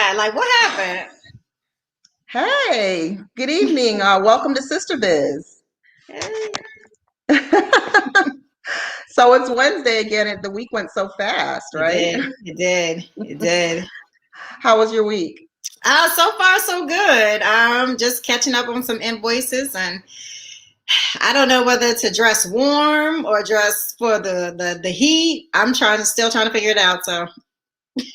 that? Like, what happened? Hey, good evening. Welcome to SISTABIZ. Hey. So it's Wednesday again, and the week went so fast, It right? did. It did. It did. How was your week? So far, so good. Just catching up on some invoices, and I don't know whether to dress warm or dress for the heat. Still trying to figure it out. So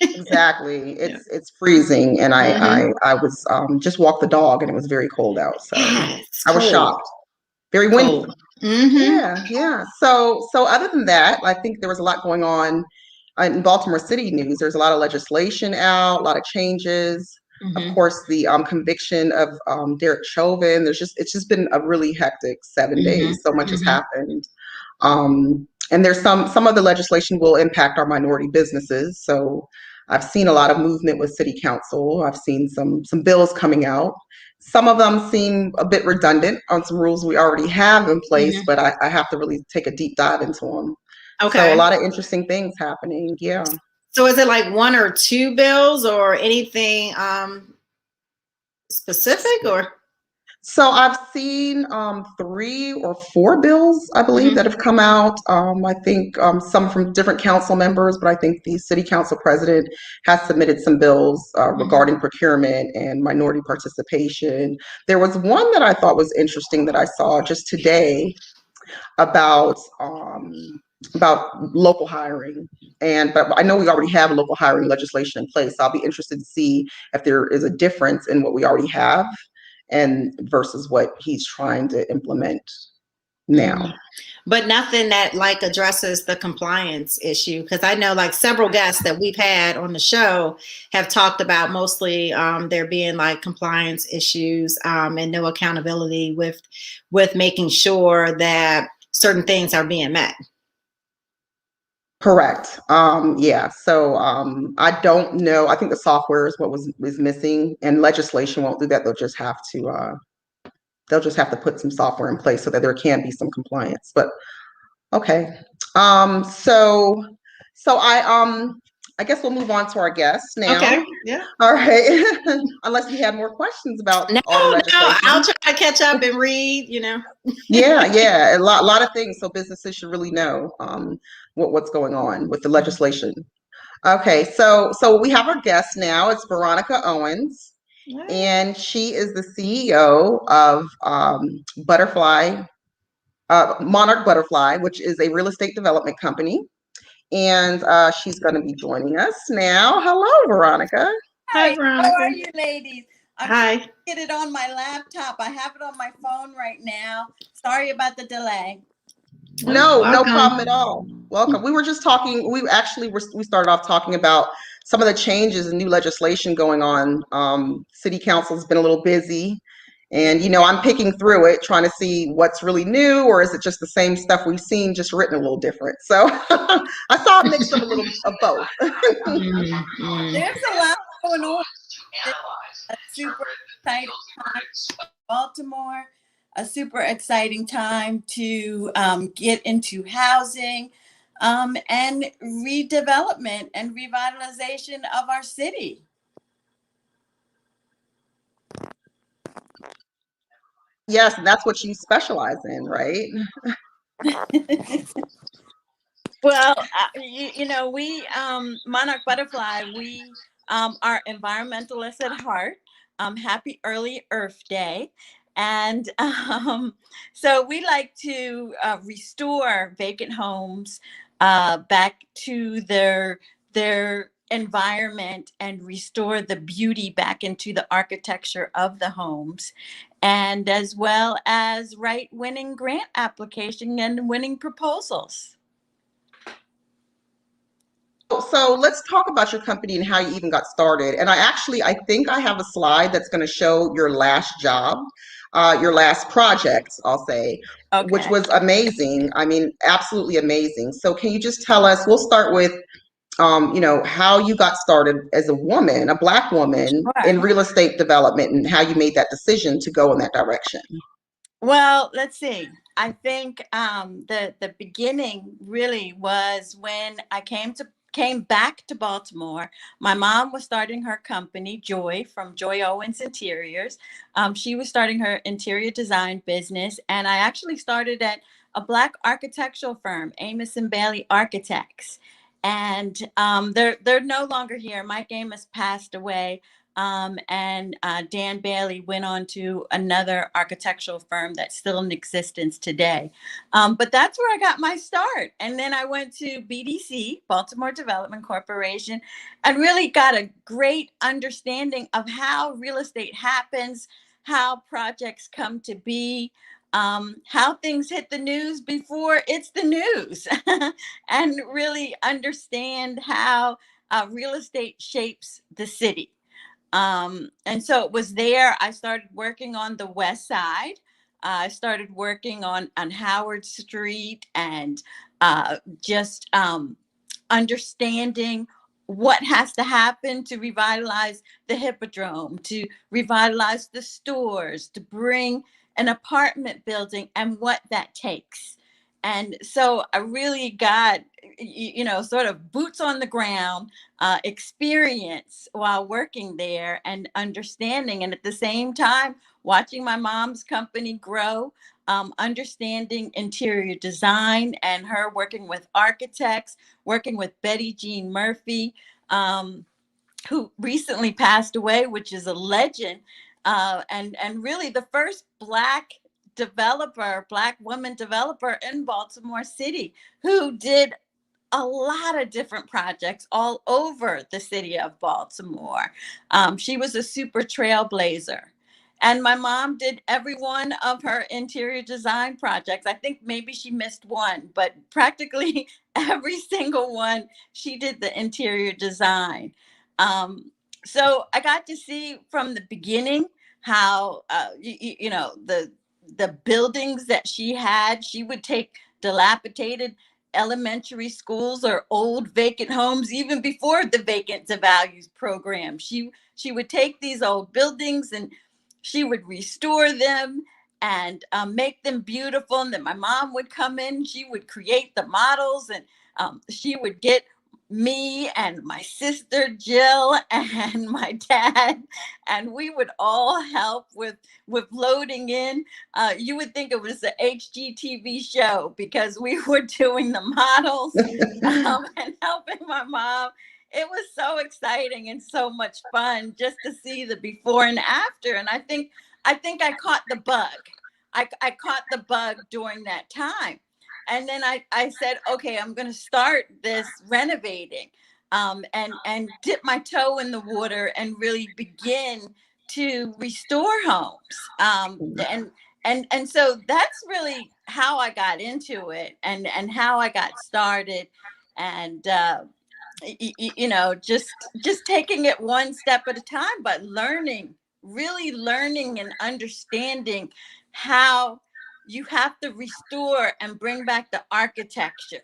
Exactly. yeah. It's freezing, and I Mm-hmm. I, I was just walked the dog, and it was very cold out, so Yeah, it's I was cold. shocked. Very windy. Cold. Mm-hmm. Yeah. So other than that, I think there was a lot going on in Baltimore City news. There's a lot of legislation out, a lot of changes. Of Mm-hmm. course, the conviction of Derek Chauvin. It's just been a really hectic 7 days. So much has Mm-hmm. happened. And there's some of the legislation will impact our minority businesses. So I've seen a lot of movement with city council. I've seen some bills coming out. Some of them seem a bit redundant on some rules we already have in place, Mm-hmm. but I have to really take a deep dive into them. So a Okay. lot of interesting things happening. Yeah. So is it like one or two bills or anything specific or? So I've seen 3 or 4 bills, I believe, Mhm. that have come out. I think some from different council members, but I think the city council president has submitted some bills Mhm. regarding procurement and minority participation. There was one that I thought was interesting that I saw just today about local hiring. But I know we already have local hiring legislation in place. So I'll be interested to see if there is a difference in what we already have and versus what he's trying to implement now. Mhm. But nothing that like addresses the compliance issue because I know like several guests that we've had on the show have talked about mostly there being like compliance issues and no accountability with making sure that certain things are being met. Correct. Yeah. So I don't know. I think the software is what is missing, and legislation won't do that. They'll just have to put some software in place so that there can be some compliance. But okay. Um, so I guess we'll move on to our guests now. Okay. Yeah. All right. Unless you have more questions about No, all the no, I'll legislation. try to catch up and read. Yeah. A lot of things. So businesses should really know what's going on with the legislation. Okay, so we have our guest now. It's Veronica Owens, and she is the CEO of Monarch Butterfly, which is a real estate development company. And she's going to be joining us now. Hello, Veronica. Hi, Hi, how Veronica. are you ladies? I'm trying Hi. to get it on my laptop. I have it on my phone right now. Sorry about the delay. Oh, No welcome. problem at all. Welcome. We were just talking. We started off talking about some of the changes and new legislation going on. City council's been a little busy, and I'm picking through it, trying to see what's really new, or is it just the same stuff we've seen, just written a little different. So I saw a mix of a little of both. Mm, mm. There's a lot going on. It's a super exciting time in Baltimore, a super exciting time to get into housing and redevelopment and revitalization of our city. Yes, and that's what you specialize in, right? Well, we Monarch Butterfly, we are environmentalists at heart. Happy early Earth Day. And so we like to restore vacant homes back to their environment and restore the beauty back into the architecture of the homes, and as well as write winning grant application and winning proposals. So let's talk about your company and how you even got started. And I think I have a slide that's going to show your last job, your last project, I'll say, which Okay. was amazing. I mean, absolutely amazing. So can you just tell us, we'll start with, how you got started as a woman, a Black woman Sure. in real estate development and how you made that decision to go in that direction. Well, let's see. I think the beginning really was when I came came back to Baltimore. My mom was starting her company, Joy, from Joy Owens Interiors. She was starting her interior design business, and I actually started at a Black architectural firm, Amos and Bailey Architects. And they're no longer here. Mike Amos passed away. And Dan Bailey went on to another architectural firm that's still in existence today. But that's where I got my start. And then I went to BDC, Baltimore Development Corporation, and really got a great understanding of how real estate happens, how projects come to be, how things hit the news before it's the news, and really understand how real estate shapes the city. And so it was there I started working on the West Side. I started working on Howard Street, and just understanding what has to happen to revitalize the Hippodrome, to revitalize the stores, to bring an apartment building, and what that takes. And so I really got, sort of boots on the ground experience while working there, and understanding, and at the same time, watching my mom's company grow, understanding interior design, and her working with architects, working with Betty Jean Murphy, who recently passed away, which is a legend, and really the first Black woman developer in Baltimore City, who did a lot of different projects all over the city of Baltimore. She was a super trailblazer. And my mom did every one of her interior design projects. I think maybe she missed one, but practically every single one, she did the interior design. So I got to see from the beginning how, the buildings that she had. She would take dilapidated elementary schools or old vacant homes, even before the vacant to values program. She would take these old buildings and she would restore them and make them beautiful. And then my mom would come in, she would create the models, and she would get me and my sister Jill and my dad, and we would all help with loading in. You would think it was a HGTV show, because we were doing the models and helping my mom. It was so exciting and so much fun just to see the before and after. And I think I caught the bug. I caught the bug during that time. And then I said, okay, I'm going to start this renovating, and dip my toe in the water and really begin to restore homes. And so that's really how I got into it, and how I got started. And, just taking it one step at a time, but really learning and understanding how you have to restore and bring back the architecture,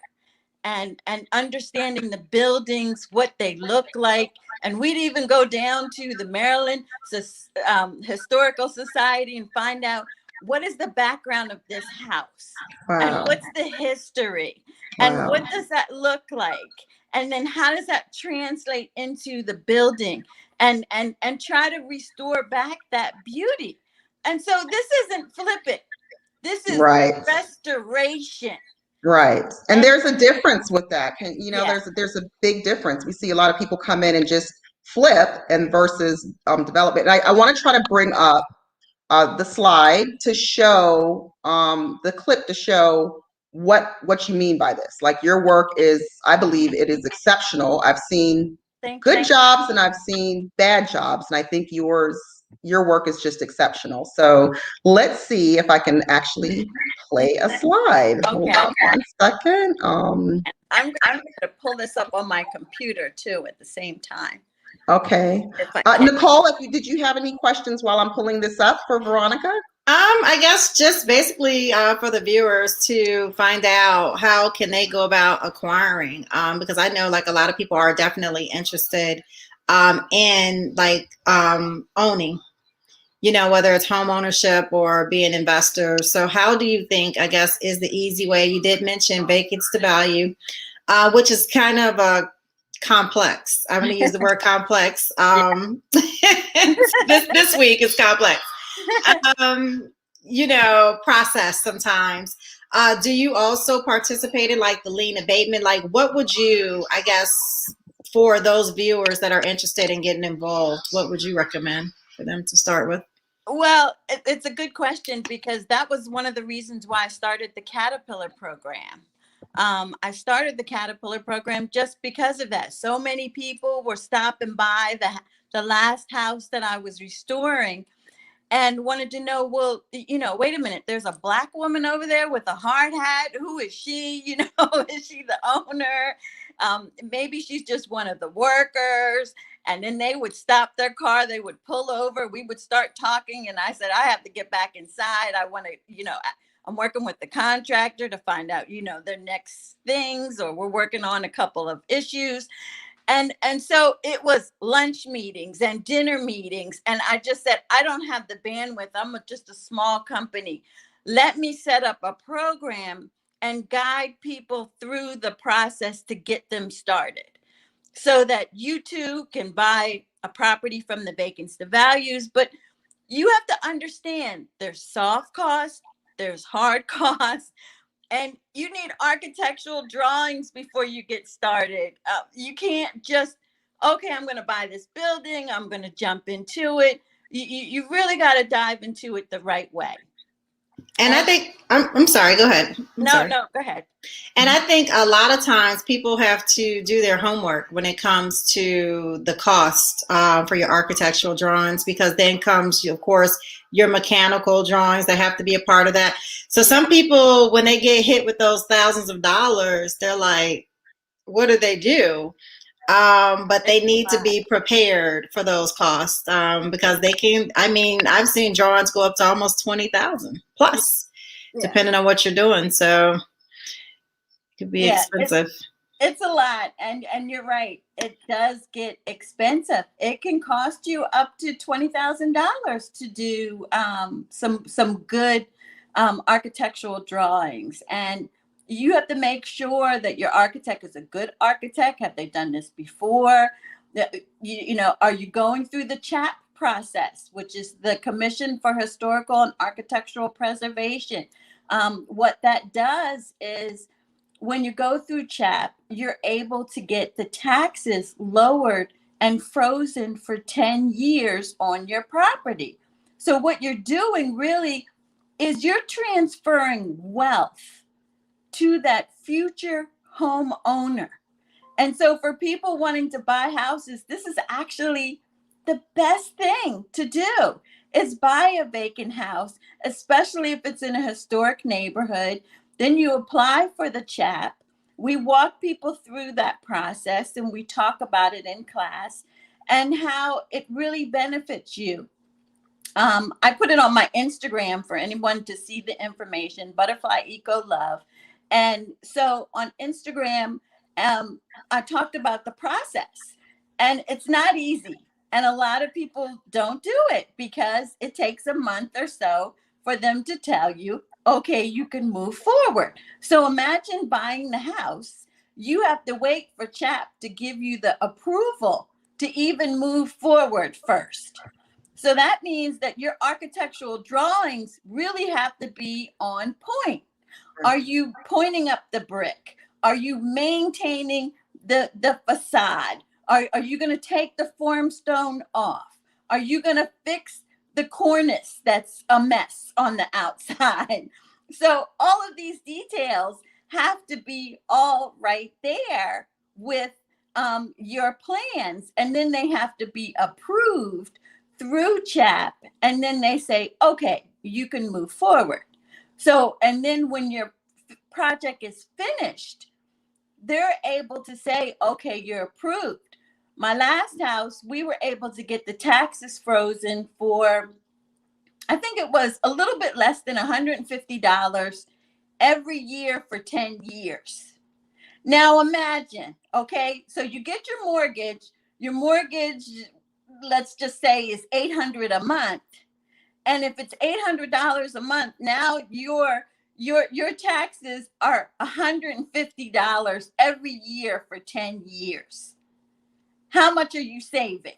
and understanding the buildings, what they look like. And we'd even go down to the Maryland Historical Society and find out what is the background of this house. Wow. And what's the history. Wow. And what does that look like? And then how does that translate into the building, and try to restore back that beauty. And so this isn't flippant. This is restoration. Right. And there's a difference with that. There's a big difference. We see a lot of people come in and just flip and versus development. And I want to try to bring up the slide to show the clip to show what you mean by this. Like, your work is, I believe it is exceptional. I've seen good jobs and I've seen bad jobs. And I think your work is just exceptional. So let's see if I can actually play a slide. Okay. Hold on 1 second. I'm going to pull this up on my computer too at the same time. Okay. Nicole, did you have any questions while I'm pulling this up for Veronica? I guess just basically for the viewers to find out how can they go about acquiring, because I know like a lot of people are definitely interested in owning, whether it's home ownership or being investors. So how do you think, I guess, is the easy way? You did mention vacancy to value, which is kind of complex. I'm going to use the word complex. This week is complex. Process sometimes. Do you also participate in like the lien abatement? Like, what would you, I guess, for those viewers that are interested in getting involved, what would you recommend for them to start with? Well, it's a good question, because that was one of the reasons why I started the Caterpillar program. I started the Caterpillar program just because of that. So many people were stopping by the last house that I was restoring and wanted to know, well, wait a minute, there's a Black woman over there with a hard hat. Who is she? Is she the owner? Maybe she's just one of the workers. And then they would stop their car, they would pull over, we would start talking. And I said, I have to get back inside. I want to, I'm working with the contractor to find out, their next things, or we're working on a couple of issues. And so it was lunch meetings and dinner meetings. And I just said, I don't have the bandwidth. I'm just a small company. Let me set up a program and guide people through the process to get them started, so that you too can buy a property from the vacants to values. But you have to understand there's soft costs, there's hard costs, and you need architectural drawings before you get started. You can't just, okay, I'm going to buy this building, I'm going to jump into it. You really got to dive into it the right way. And I think, I'm sorry, go ahead. No, go ahead. And I think a lot of times people have to do their homework when it comes to the cost for your architectural drawings, because then comes, of course, your mechanical drawings that have to be a part of that. So some people, when they get hit with those thousands of dollars, they're like, what do they do? But they need to be prepared for those costs because they can, I've seen drawings go up to almost 20,000 plus, depending on what you're doing. So it could be expensive. It's a lot. And you're right. It does get expensive. It can cost you up to $20,000 to do some good architectural drawings. And you have to make sure that your architect is a good architect. Have they done this before? Are you going through the CHAP process, which is the Commission for Historical and Architectural Preservation? What that does is, when you go through CHAP, you're able to get the taxes lowered and frozen for 10 years on your property. So what you're doing really is you're transferring wealth to that future homeowner. And so for people wanting to buy houses, this is actually the best thing to do, is buy a vacant house, especially if it's in a historic neighborhood. Then you apply for the CHAP. We walk people through that process and we talk about it in class and how it really benefits you. I put it on my Instagram for anyone to see the information, Butterfly Eco Love. And so on Instagram, I talked about the process, and it's not easy. And a lot of people don't do it because it takes a month or so for them to tell you, okay, you can move forward. So imagine buying the house. You have to wait for CHAP to give you the approval to even move forward first. So that means that your architectural drawings really have to be on point. Are you pointing up the brick? Are you maintaining the facade? Are you going to take the form stone off? Are you going to fix the cornice that's a mess on the outside? So all of these details have to be all right there with your plans. And then they have to be approved through CHAP. And then they say, okay, you can move forward. So, and then when your project is finished, they're able to say, okay, you're approved. My last house, we were able to get the taxes frozen for, I think it was a little bit less than $150 every year for 10 years. Now imagine, okay, so you get your mortgage, let's just say, is $800 a month. And if it's $800 a month, now your taxes are $150 every year for 10 years. how much are you saving?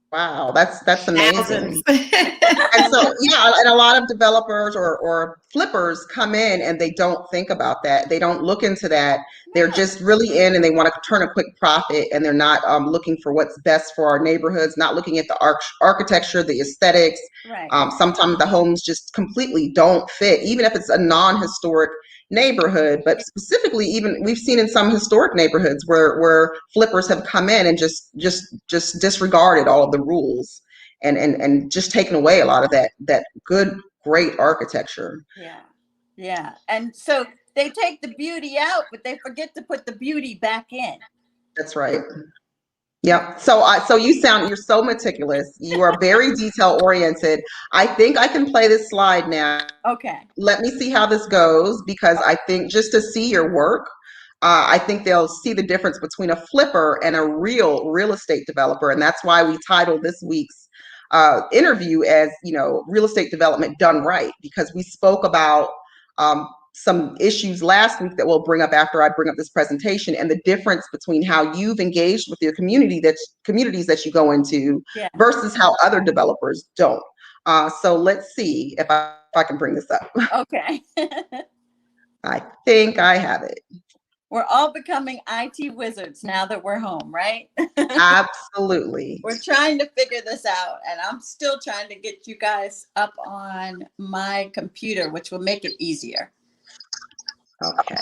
Wow, that's amazing. Thousands. And so, yeah, and a lot of developers or flippers come in and they don't think about that. They don't look into that. They're just really in and they want to turn a quick profit, and they're not looking for what's best for our neighborhoods, not looking at the architecture, the aesthetics. Right. Sometimes the homes just completely don't fit, even if it's a non-historic neighborhood. But specifically, even we've seen in some historic neighborhoods where flippers have come in and just disregarded all of the rules and just taken away a lot of that good, great architecture. Yeah. And so they take the beauty out, but they forget to put the beauty back in. That's right. Yeah. So you're so meticulous. You are very detail oriented. I think I can play this slide now. Okay. Let me see how this goes, because I think just to see your work, I think they'll see the difference between a flipper and a real estate developer. And that's why we titled this week's interview as, real estate development done right, because we spoke about some issues last week that we'll bring up after I bring up this presentation, and the difference between how you've engaged with your communities that you go into versus how other developers don't. So let's see if I can bring this up. Okay. I think I have it. We're all becoming IT wizards now that we're home, right? Absolutely. We're trying to figure this out, and I'm still trying to get you guys up on my computer, which will make it easier. Okay.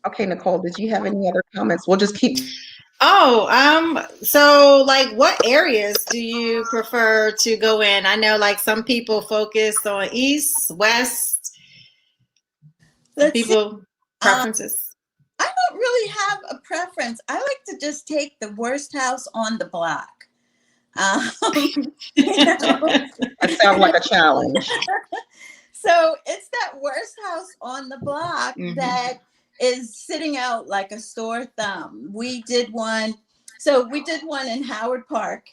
Okay, Nicole, did you have any other comments? We'll just keep. So like what areas do you prefer to go in? I know like some people focus on east, west. Preferences. I don't really have a preference. I like to just take the worst house on the block. That sounds like a challenge. So it's that worst house on the block that is sitting out like a sore thumb. We did one in Howard Park,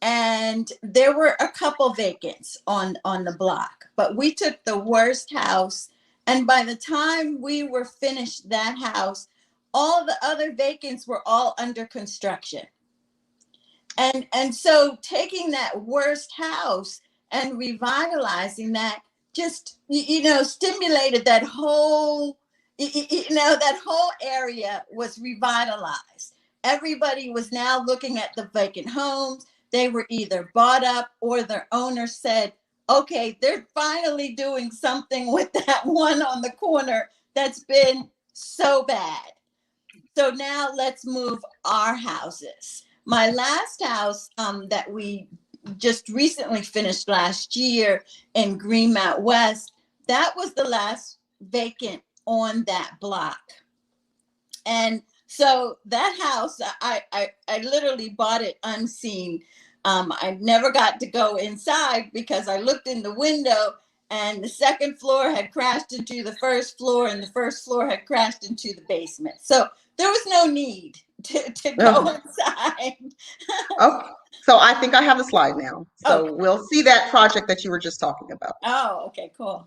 and there were a couple vacants on the block, but we took the worst house, and by the time we were finished that house, all the other vacants were all under construction. And so taking that worst house and revitalizing that just, stimulated that whole, that whole area was revitalized. Everybody was now looking at the vacant homes. They were either bought up or their owner said, okay, they're finally doing something with that one on the corner that's been so bad. So now let's move our houses. My last house that we just recently finished last year in Greenmount West, that was the last vacant on that block. And so that house, I literally bought it unseen. I never got to go inside because I looked in the window and the second floor had crashed into the first floor and the first floor had crashed into the basement. So there was no need to go inside. Oh, so I think I have the slide now. So we'll see that project that you were just talking about. Oh, okay, cool.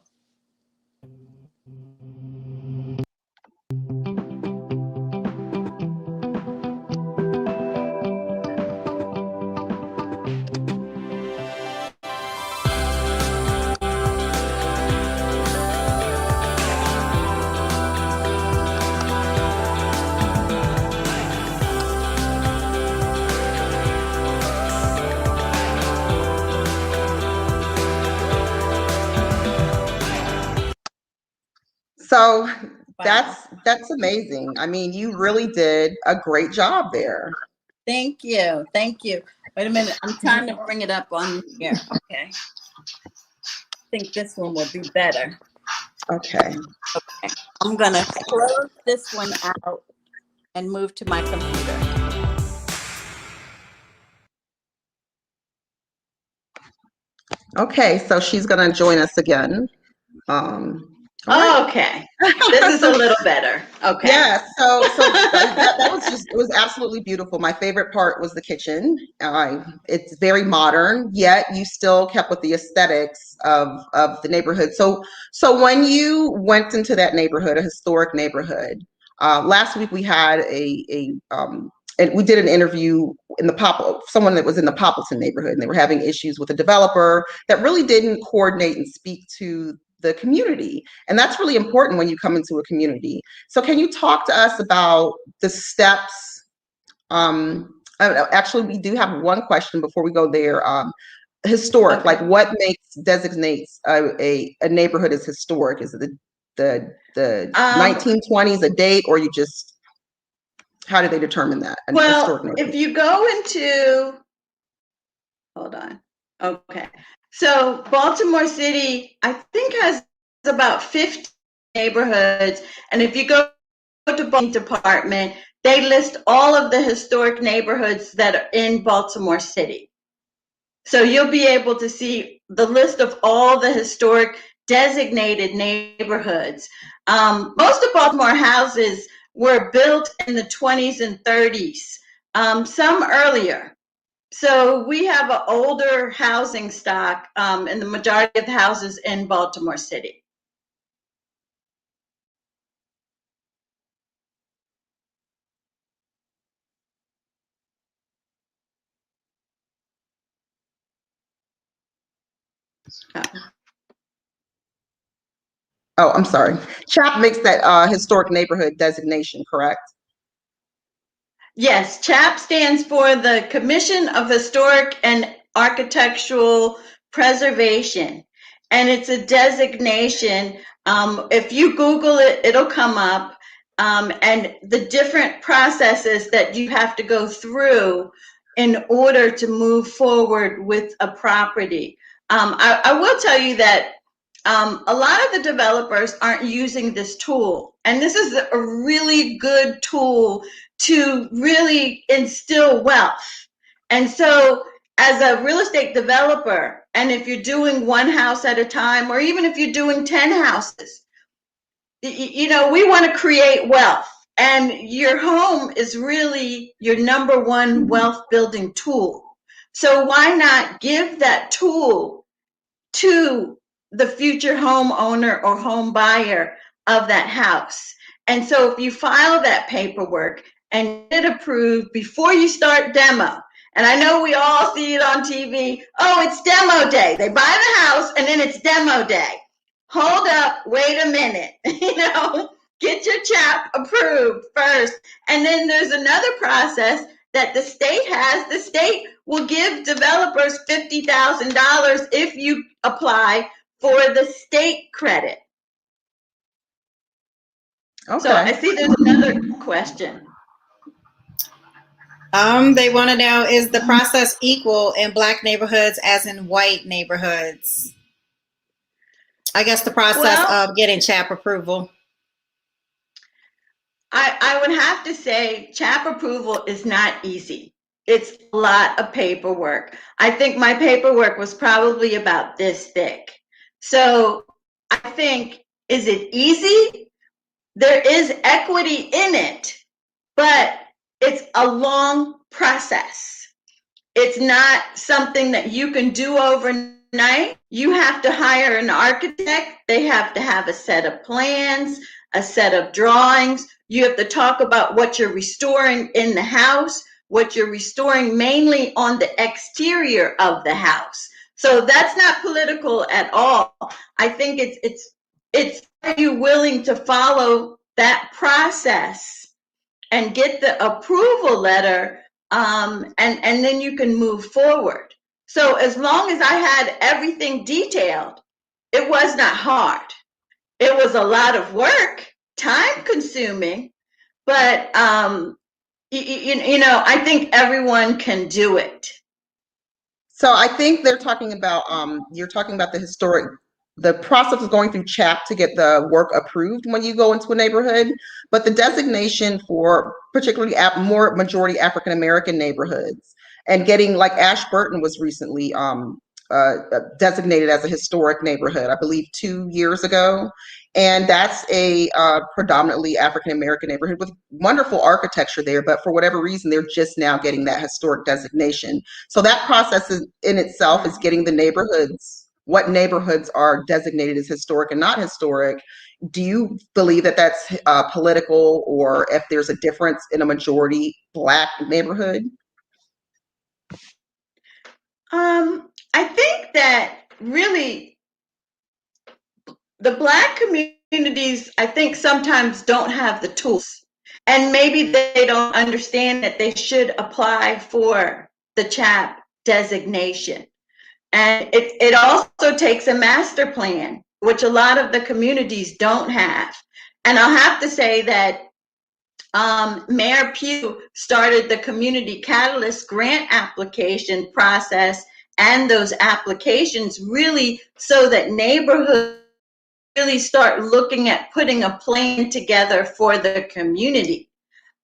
So that's amazing. I mean, you really did a great job there. Thank you. Wait a minute. I'm trying to bring it up on here. Okay. I think this one will be better. Okay. I'm going to close this one out and move to my computer. Okay, so she's going to join us again. Okay, this is a little better. Okay. Yeah, so that was just was absolutely beautiful. My favorite part was the kitchen. It's very modern, yet you still kept with the aesthetics of the neighborhood. So when you went into that neighborhood, a historic neighborhood, last week we had and we did an interview in someone that was in the Poppleton neighborhood, and they were having issues with a developer that really didn't coordinate and speak to the community. And that's really important when you come into a community. So can you talk to us about the steps? Actually, we do have one question before we go there. Historic, Okay. like what designates a neighborhood as historic? Is it the 1920s, a date, or you just, how do they determine that? Well, if you go into, hold on. Okay. So Baltimore City, I think, has about 50 neighborhoods. And if you go to Baltimore Department, they list all of the historic neighborhoods that are in Baltimore City. So you'll be able to see the list of all the historic designated neighborhoods. Most of Baltimore houses were built in the 20s and 30s, some earlier. So we have an older housing stock in the majority of the houses in Baltimore City. Oh, I'm sorry. CHAP makes that historic neighborhood designation, correct? Yes, CHAP stands for the Commission of Historic and Architectural Preservation. And it's a designation. If you Google it, it'll come up. And the different processes that you have to go through in order to move forward with a property. I will tell you that a lot of the developers aren't using this tool. And this is a really good tool to really instill wealth. And so as a real estate developer, and if you're doing one house at a time, or even if you're doing 10 houses, we want to create wealth. And your home is really your number one wealth building tool. So why not give that tool to the future homeowner or home buyer of that house? And so if you file that paperwork and get approved before you start demo, and I know we all see it on TV, oh, it's demo day. They buy the house and then it's demo day. Hold up, wait a minute, get your CHAP approved first. And then there's another process that the state has. The state will give developers $50,000 if you apply for the state credit. Okay. So I see there's another question. They want to know, is the process equal in Black neighborhoods as in white neighborhoods? I guess the process of getting CHAP approval. I would have to say CHAP approval is not easy. It's a lot of paperwork. I think my paperwork was probably about this thick. So I think, is it easy? There is equity in it, but it's a long process. It's not something that you can do overnight. You have to hire an architect. They have to have a set of plans, a set of drawings. You have to talk about what you're restoring in the house, what you're restoring mainly on the exterior of the house. So that's not political at all. I think it's are you willing to follow that process and get the approval letter, and then you can move forward. So as long as I had everything detailed, it was not hard. It was a lot of work, time consuming, but I think everyone can do it. So I think they're talking about, you're talking about the process of going through CHAP to get the work approved when you go into a neighborhood, but the designation for particularly more majority African-American neighborhoods, and getting, like Ashburton was recently designated as a historic neighborhood, I believe 2 years ago. And that's a predominantly African-American neighborhood with wonderful architecture there, but for whatever reason, they're just now getting that historic designation. So that process in itself is getting the neighborhoods, what neighborhoods are designated as historic and not historic. Do you believe that that's political, or if there's a difference in a majority Black neighborhood? I think that really the Black communities, I think sometimes don't have the tools, and maybe they don't understand that they should apply for the CHAP designation. And it also takes a master plan, which a lot of the communities don't have. And I'll have to say that Mayor Pugh started the Community Catalyst grant application process and those applications really so that neighborhoods really start looking at putting a plan together for the community.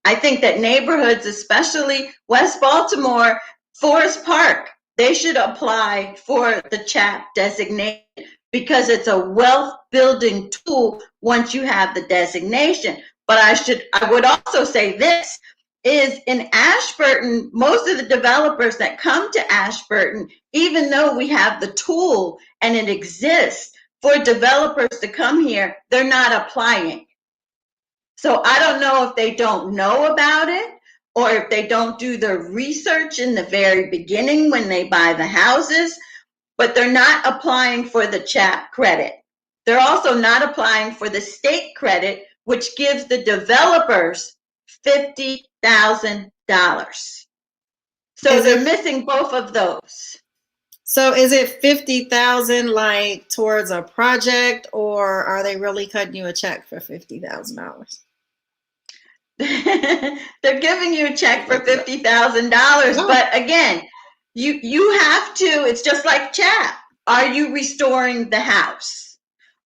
I think that neighborhoods, especially West Baltimore, Forest Park, they should apply for the CHAP designation because it's a wealth building tool once you have the designation. But I would also say this is in Ashburton, most of the developers that come to Ashburton, even though we have the tool and it exists for developers to come here, they're not applying. So I don't know if they don't know about it or if they don't do the research in the very beginning when they buy the houses, but they're not applying for the CHAP credit. They're also not applying for the state credit, which gives the developers $50,000. So they're missing both of those. So is it 50,000 like towards a project, or are they really cutting you a check for $50,000? They're giving you a check for $50,000, but again, you have to. It's just like CHAP. Are you restoring the house?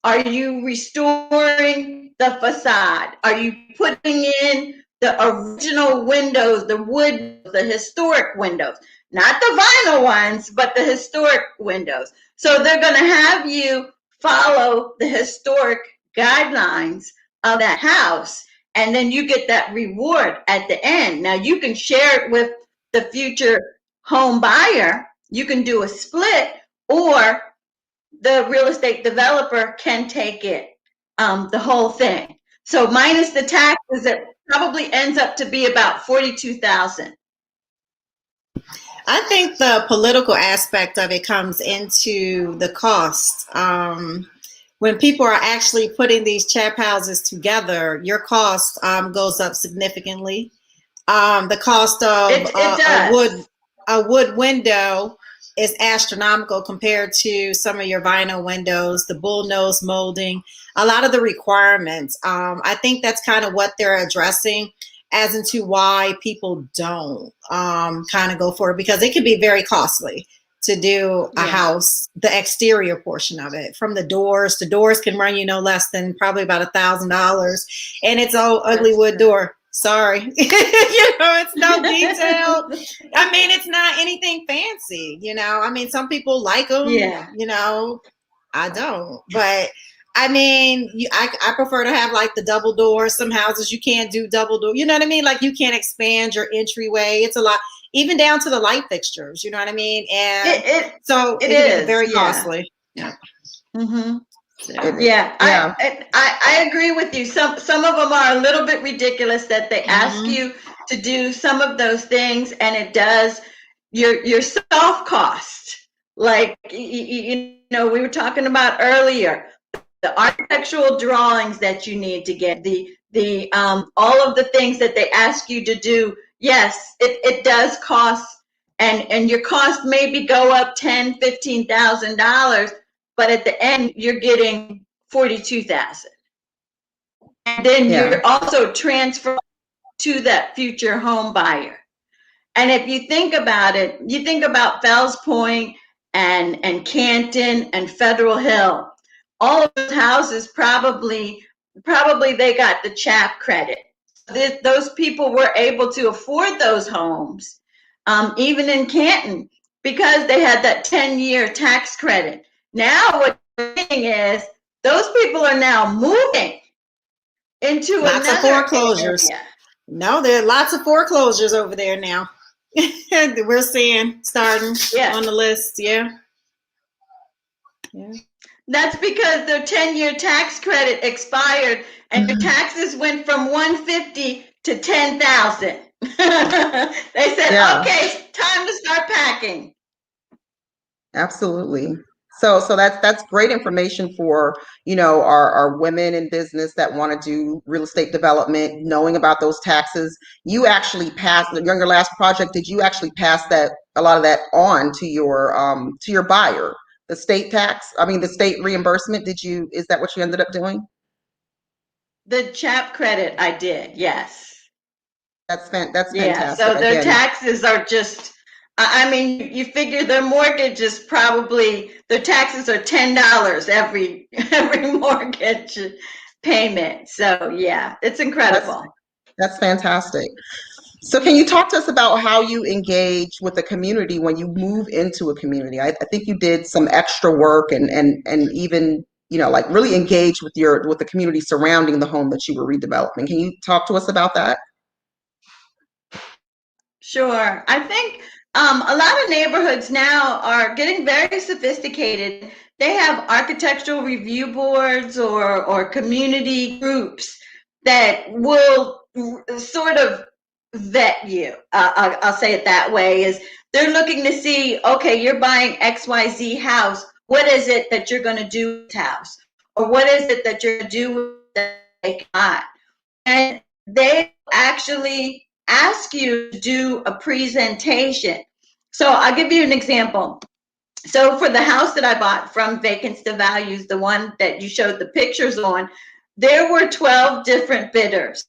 Are you restoring the facade? Are you putting in the original windows, the wood, the historic windows? Not the vinyl ones, but the historic windows. So they're going to have you follow the historic guidelines of that house, and then you get that reward at the end. Now you can share it with the future home buyer. You can do a split, or the real estate developer can take it, the whole thing. So minus the taxes, it probably ends up to be about $42,000. I think the political aspect of it comes into the cost. When people are actually putting these CHAP houses together, your cost goes up significantly. The cost of a wood window is astronomical compared to some of your vinyl windows, the bullnose molding, a lot of the requirements. I think that's kind of what they're addressing as into why people don't kind of go for it, because it can be very costly to do a house, the exterior portion of it, from the doors. The doors can run you no less than probably about $1,000, and it's all ugly wood door. Sorry, it's no detail. I mean, it's not anything fancy. I mean, some people like them. I don't, but I mean, I prefer to have like the double doors. Some houses you can't do double door. You know what I mean? Like you can't expand your entryway. It's a lot, even down to the light fixtures. You know what I mean? And it is very costly. Yeah. Mm-hmm. I agree with you. Some of them are a little bit ridiculous that they ask you to do some of those things, and it does your soft cost. Like we were talking about earlier, the architectural drawings that you need to get, the all of the things that they ask you to do. Yes, it does cost, and your cost maybe go up $10,000, $15,000. But at the end, you're getting $42,000, and then you're also transferring to that future home buyer. And if you think about it, you think about Fells Point and Canton and Federal Hill. All of those houses probably they got the CHAP credit. Those people were able to afford those homes, even in Canton, because they had that 10-year tax credit. Now what we're seeing is those people are now moving into Lots of another foreclosures. area. No, there are lots of foreclosures over there now. We're seeing starting on the list. Yeah. That's because their 10-year tax credit expired and their taxes went from 150 to 10,000. They said, okay, time to start packing. Absolutely. So that's great information for, our women in business that want to do real estate development, knowing about those taxes. You actually passed your last project. Did you actually pass a lot of that on to your buyer? The state the state reimbursement, is that what you ended up doing? The CHAP credit I did, yes. That's Yeah, fantastic. so their Again, taxes are just, I mean, you figure their mortgage is probably, their taxes are $10 every mortgage payment. So yeah, it's incredible. that's fantastic. So can you talk to us about how you engage with the community when you move into a community? I think you did some extra work and even, like really engage with the community surrounding the home that you were redeveloping. Can you talk to us about that? Sure. I think a lot of neighborhoods now are getting very sophisticated. They have architectural review boards or community groups that will sort of vet you. I'll say it that way, is they're looking to see, okay, you're buying XYZ house. What is it that you're going to do with this house? Or what is it that you're going to do with that? And they actually ask you to do a presentation. So I'll give you an example. So for the house that I bought from Vacants to Values, the one that you showed the pictures on, there were 12 different bidders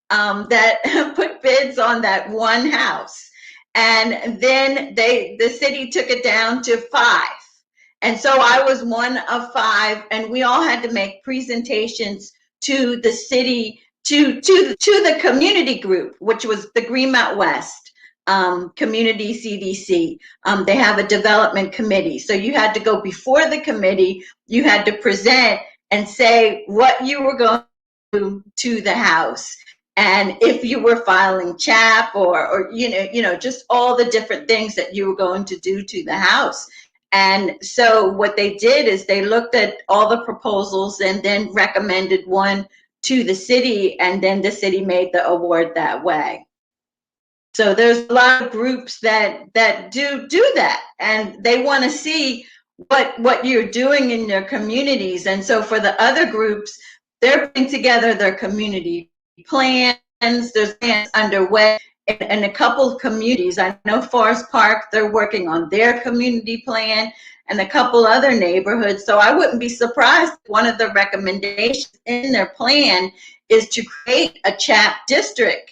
that put bids on that one house. And then the city took it down to 5. And so I was one of 5, and we all had to make presentations to the city, to the community group, which was the Greenmount West community CDC. They have a development committee. So you had to go before the committee, you had to present and say what you were going to do to the house. And if you were filing CHAP or just all the different things that you were going to do to the house. And so what they did is they looked at all the proposals and then recommended one to the city, and then the city made the award that way. So there's a lot of groups that do that, and they want to see what you're doing in their communities. And so for the other groups, they're putting together their community plans. There's plans underway in a couple of communities. I know Forest Park, they're working on their community plan, and a couple other neighborhoods. So I wouldn't be surprised if one of the recommendations in their plan is to create a CHAP district,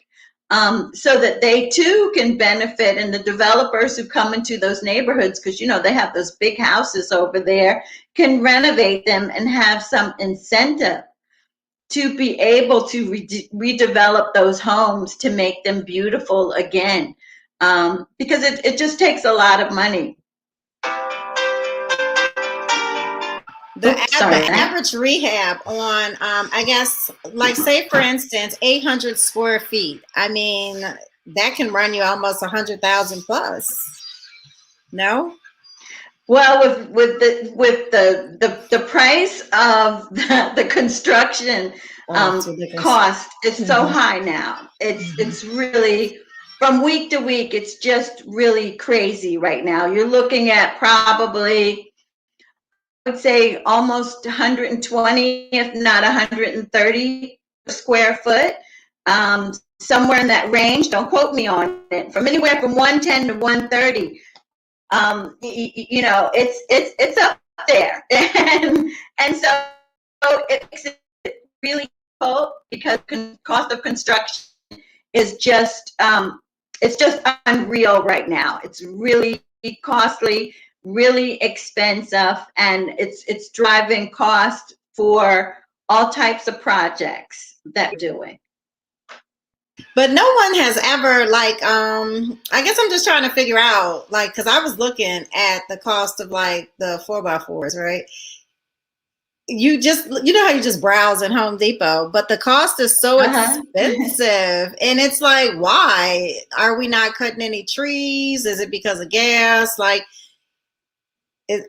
so that they too can benefit, and the developers who come into those neighborhoods, because they have those big houses over there, can renovate them and have some incentive to be able to redevelop those homes to make them beautiful again, because it just takes a lot of money. The average rehab on, I guess, like say for instance, 800 square feet. I mean, that can run you almost 100,000 plus. No? Well, with the price of the construction cost is so high now. It's really, from week to week, it's just really crazy right now. You're looking at probably, I would say, almost 120, if not 130 square foot, somewhere in that range. Don't quote me on it. From anywhere from 110 to 130. It's up there, and so it makes it really difficult because cost of construction is just it's just unreal right now. It's really costly, really expensive, and it's driving cost for all types of projects that we're doing. But no one has ever, like, I guess I'm just trying to figure out, like, because I was looking at the cost of, like, the 4x4s, right? you know how you just browse at Home Depot, but the cost is so expensive. And it's like, why are we not cutting any trees? Is it because of gas? Like,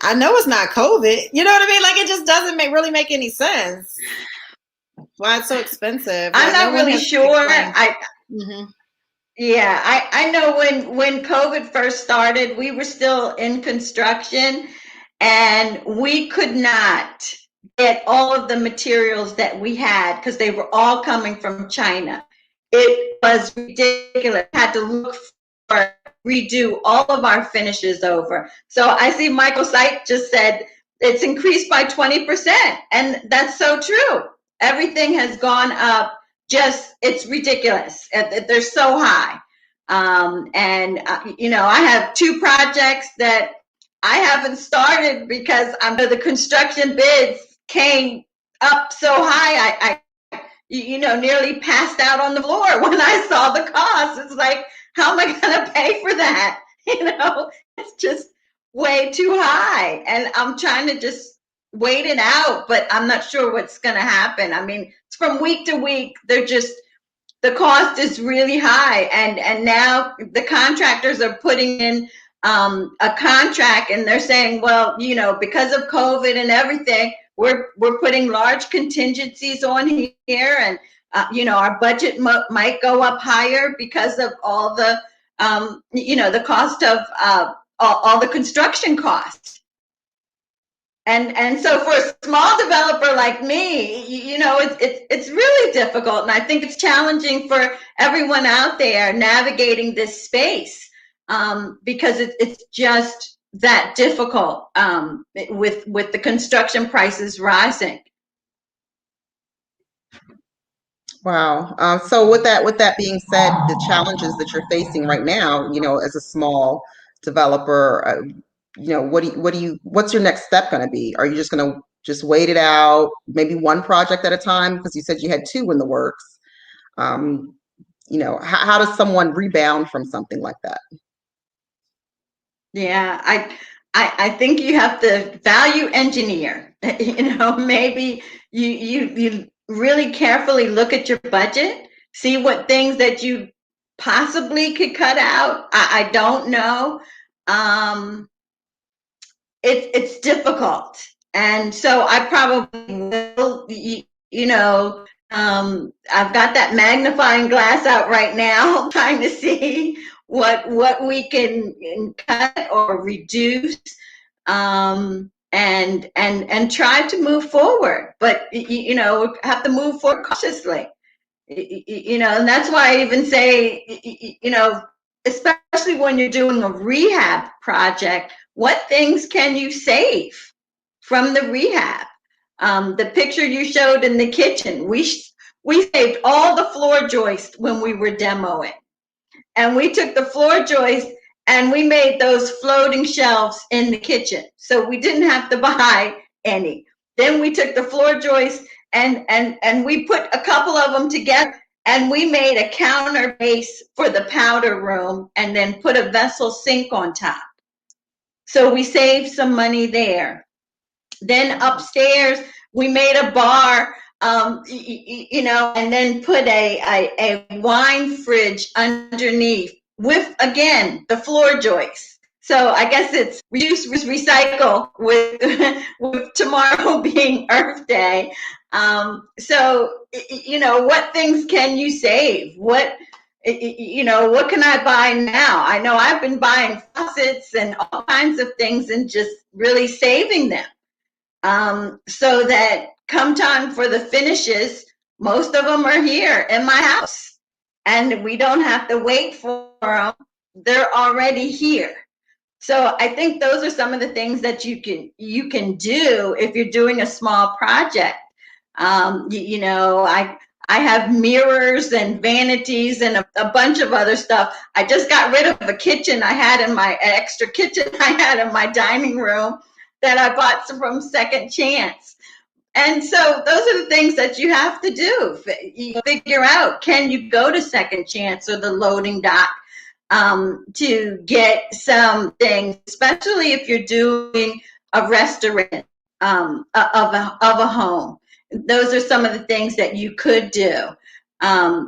I know it's not COVID. You know what I mean? Like, it just doesn't really make any sense. Why it's so expensive? I'm like, not really sure. Yeah, I know when COVID first started, we were still in construction and we could not get all of the materials that we had because they were all coming from China. It was ridiculous. Had to look for, redo all of our finishes over. So I see Michael Sight just said it's increased by 20%. And that's so true. Everything has gone up. Just, it's ridiculous. They're so high. You know, I have 2 projects that I haven't started because the construction bids came up so high. I you know, nearly passed out on the floor when I saw the cost. It's like, how am I going to pay for that? You know, it's just way too high. And I'm trying to just wait it out, but I'm not sure what's going to happen. I mean, it's from week to week. The cost is really high. And now the contractors are putting in a contract and they're saying, well, you know, because of COVID and everything, we're putting large contingencies on here, and you know, our budget might go up higher because of all the you know, the cost of all the construction costs. And so for a small developer like me, you know, it's really difficult, and I think it's challenging for everyone out there navigating this space because it's just that difficult with the construction prices rising. Wow. So with that being said, the challenges that you're facing right now, you know, as a small developer, you know, what's your next step going to be? Are you just going to just wait it out, maybe one project at a time? Because you said you had 2 in the works. You know, how does someone rebound from something like that? Yeah, I think you have to value engineer. You know, maybe you really carefully look at your budget, see what things that you possibly could cut out. I don't know. It's difficult, and so I probably will. You know, I've got that magnifying glass out right now, trying to see what we can cut or reduce, and try to move forward. But you know, have to move forward cautiously. You know, and that's why I even say, you know, especially when you're doing a rehab project, what things can you save from the rehab? The picture you showed in the kitchen, we saved all the floor joists when we were demoing. And we took the floor joists and we made those floating shelves in the kitchen. So we didn't have to buy any. Then we took the floor joists and we put a couple of them together and we made a counter base for the powder room and then put a vessel sink on top. So we saved some money there. Then upstairs, we made a bar, you know, and then put a wine fridge underneath with, again, the floor joists. So I guess it's reduce, recycle with, with tomorrow being Earth Day. So, you know, what things can you save? You know, what can I buy now? I know I've been buying faucets and all kinds of things and just really saving them. So that come time for the finishes, most of them are here in my house and we don't have to wait for them. They're already here. So I think those are some of the things that you can do if you're doing a small project. You know, I have mirrors and vanities and a bunch of other stuff. I just got rid of a kitchen I had in my extra kitchen I had in my dining room that I bought from Second Chance. And so those are the things that you have to do. You figure out, can you go to Second Chance or the loading dock to get some things, especially if you're doing a restaurant. of a home. Those are some of the things that you could do.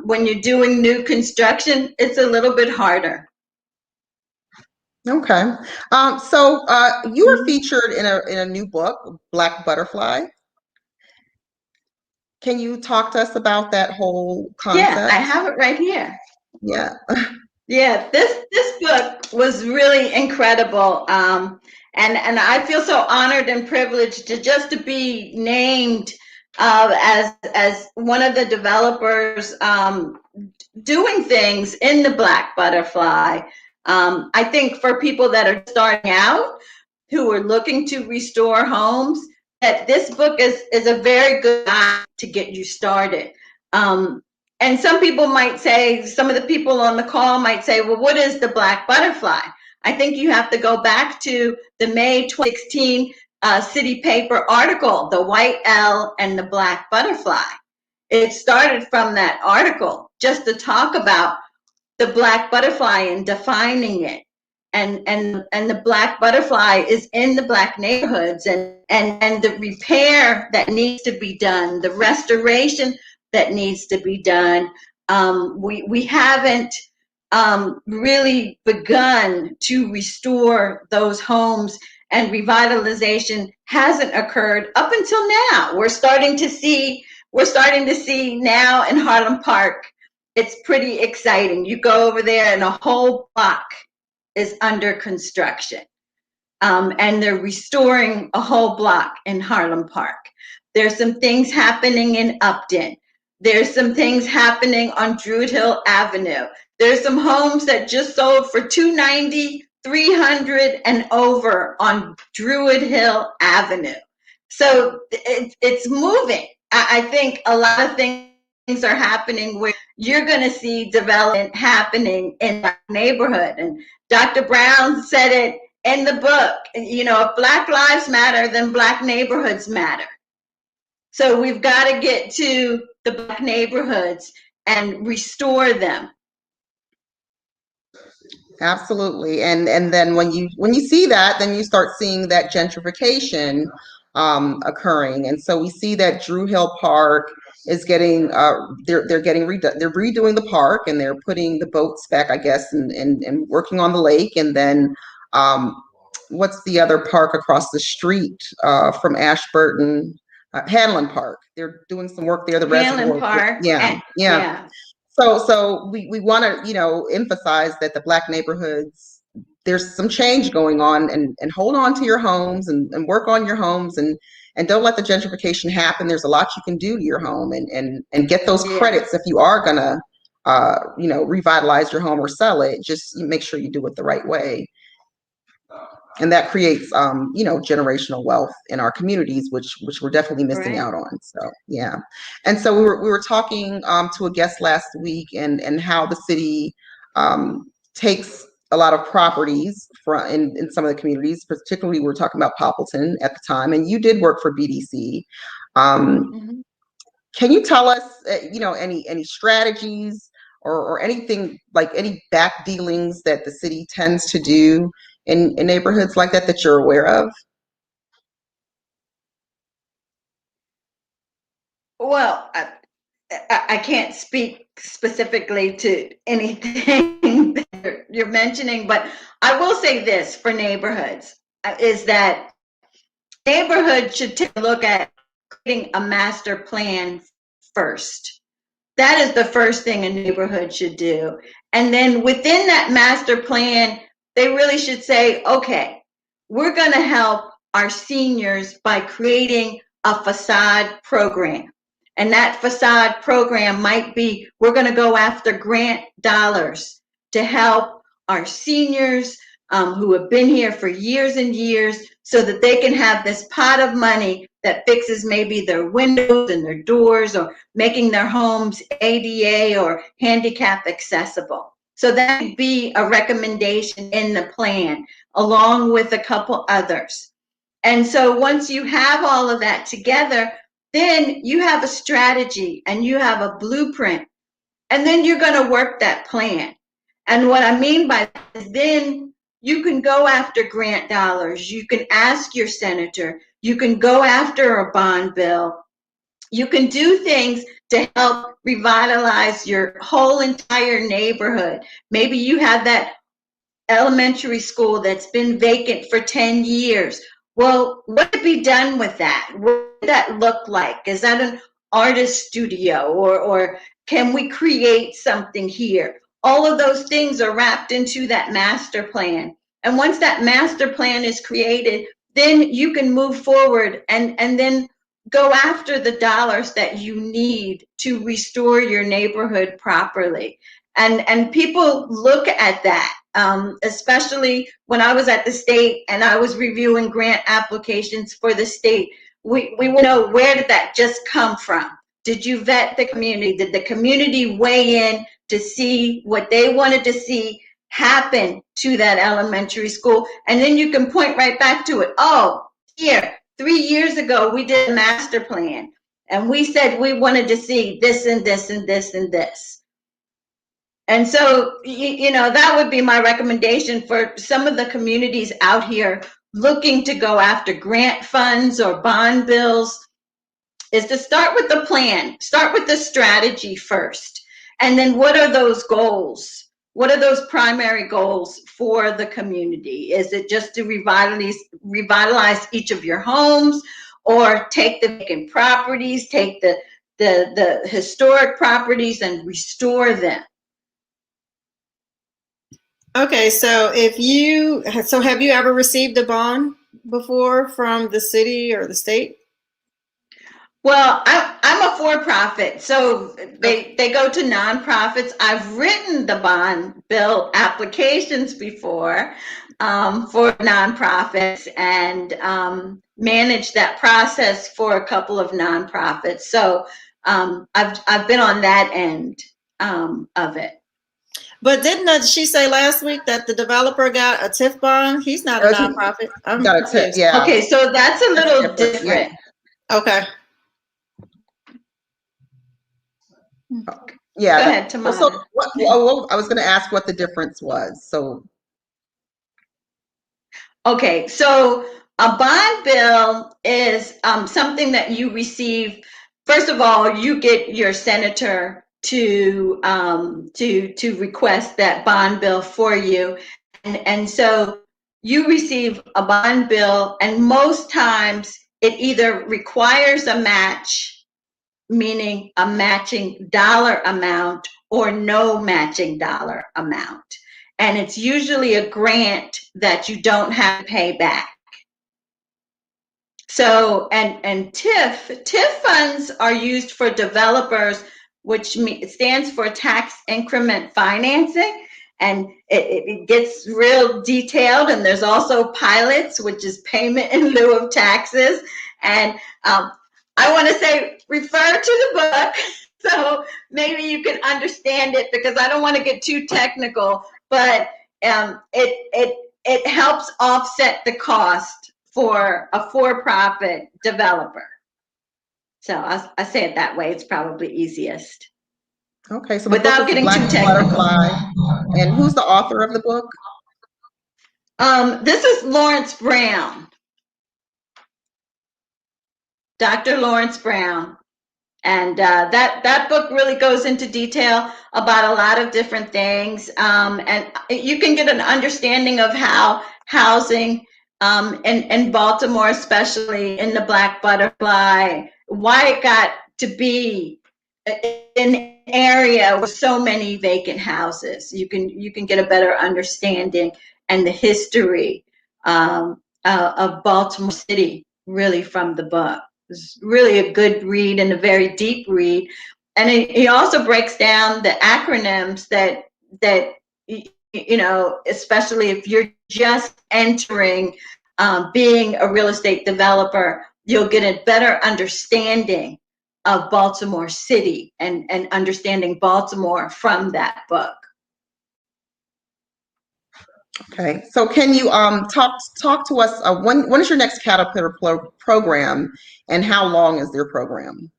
When you're doing new construction, it's a little bit harder. Okay. So you were featured in a new book, Black Butterfly. Can you talk to us about that whole concept? Yeah, I have it right here. Yeah. Yeah, this book was really incredible, and I feel so honored and privileged to be named as one of the developers doing things in the Black Butterfly. I think for people that are starting out, who are looking to restore homes, that this book is a very good guide to get you started. And some people might say, some of the people on the call might say, well, what is the Black Butterfly? I think you have to go back to the May 2016 City Paper article, The White L and the Black Butterfly. It started from that article just to talk about the Black Butterfly and defining it. And the Black Butterfly is in the Black neighborhoods, and the repair that needs to be done, the restoration that needs to be done. We haven't really begun to restore those homes, and revitalization hasn't occurred up until now. We're starting to see now in Harlem Park. It's pretty exciting. You go over there and a whole block is under construction. And they're restoring a whole block in Harlem Park. There's some things happening in Upton. There's some things happening on Druid Hill Avenue. There's some homes that just sold for $290, $300 and over on Druid Hill Avenue. So it's moving. I think a lot of things are happening where you're going to see development happening in that neighborhood. And Dr. Brown said it in the book, you know, if Black lives matter, then Black neighborhoods matter. So we've got to get to the Black neighborhoods and restore them. Absolutely. And then when you see that, then you start seeing that gentrification occurring. And so we see that Drew Hill Park is getting they're redoing the park, and they're putting the boats back, I guess, and working on the lake. And then what's the other park across the street from Ashburton? Hanlon Park. They're doing some work there. The Hanlon reservoir. Park. Yeah. So we want to, you know, emphasize that the Black neighborhoods, there's some change going on, and hold on to your homes and work on your homes, and don't let the gentrification happen. There's a lot you can do to your home, and get those credits if you are gonna you know, revitalize your home or sell it. Just make sure you do it the right way. And that creates you know, generational wealth in our communities, which we're definitely missing out on. So yeah. And so we were talking to a guest last week, and how the city takes a lot of properties in some of the communities. Particularly, we were talking about Poppleton at the time, and you did work for BDC. Can you tell us you know, any strategies or anything, like any back dealings that the city tends to do in neighborhoods like that you're aware of? Well, I can't speak specifically to anything that you're mentioning, but I will say this for neighborhoods, is that neighborhoods should take a look at creating a master plan first. That is the first thing a neighborhood should do. And then within that master plan, they really should say, okay, we're going to help our seniors by creating a facade program. And that facade program might be, we're going to go after grant dollars to help our seniors who have been here for years and years, so that they can have this pot of money that fixes maybe their windows and their doors, or making their homes ADA or handicap accessible. So that would be a recommendation in the plan, along with a couple others. And so once you have all of that together, then you have a strategy and you have a blueprint, and then you're going to work that plan. And what I mean by that is, then you can go after grant dollars. You can ask your senator. You can go after a bond bill. You can do things to help revitalize your whole entire neighborhood. Maybe you have that elementary school that's been vacant for 10 years. Well, what could be done with that? What would that look like? Is that an artist studio, or can we create something here? All of those things are wrapped into that master plan. And once that master plan is created, then you can move forward and then go after the dollars that you need to restore your neighborhood properly. And people look at that, especially when I was at the state and I was reviewing grant applications for the state. We want to know, where did that just come from? Did you vet the community? Did the community weigh in to see what they wanted to see happen to that elementary school? And then you can point right back to it. Oh, here, 3 years ago, we did a master plan and we said we wanted to see this and this and this and this. And so, that would be my recommendation for some of the communities out here looking to go after grant funds or bond bills, is to start with the plan, start with the strategy first. And then what are those goals? What are those primary goals for the community? Is it just to revitalize each of your homes, or take the vacant properties, take the historic properties and restore them? Okay, so have you ever received a bond before from the city or the state? Well, I'm a for-profit, so they go to nonprofits. I've written the bond bill applications before for nonprofits, and managed that process for a couple of nonprofits. So I've been on that end of it. But didn't she say last week that the developer got a TIF bond? He's not a nonprofit. I'm got a TIF, yeah. Okay, so that's a little different. Yeah. Okay. Yeah. Go ahead, Tamara. So I was going to ask what the difference was. So. Okay, so a bond bill is something that you receive. First of all, you get your senator to request that bond bill for you, and so you receive a bond bill, and most times it either requires a match, meaning a matching dollar amount, or no matching dollar amount. And it's usually a grant that you don't have to pay back. So, and TIF funds are used for developers, which stands for tax increment financing. And it gets real detailed. And there's also pilots, which is payment in lieu of taxes. And I want to say, refer to the book, so maybe you can understand it, because I don't want to get too technical, but it helps offset the cost for a for-profit developer. So I say it that way. It's probably easiest. Okay, so without getting too technical. Butterfly. And who's the author of the book? This is Lawrence Brown. Dr. Lawrence Brown. And that book really goes into detail about a lot of different things. And you can get an understanding of how housing in Baltimore, especially in the Black Butterfly, why it got to be an area with so many vacant houses. You can get a better understanding and the history of Baltimore City, really, from the book. It's really a good read and a very deep read. And he also breaks down the acronyms that especially if you're just entering being a real estate developer, you'll get a better understanding of Baltimore City and understanding Baltimore from that book. Okay, so can you talk to us, when is your next Caterpillar program, and how long is their program?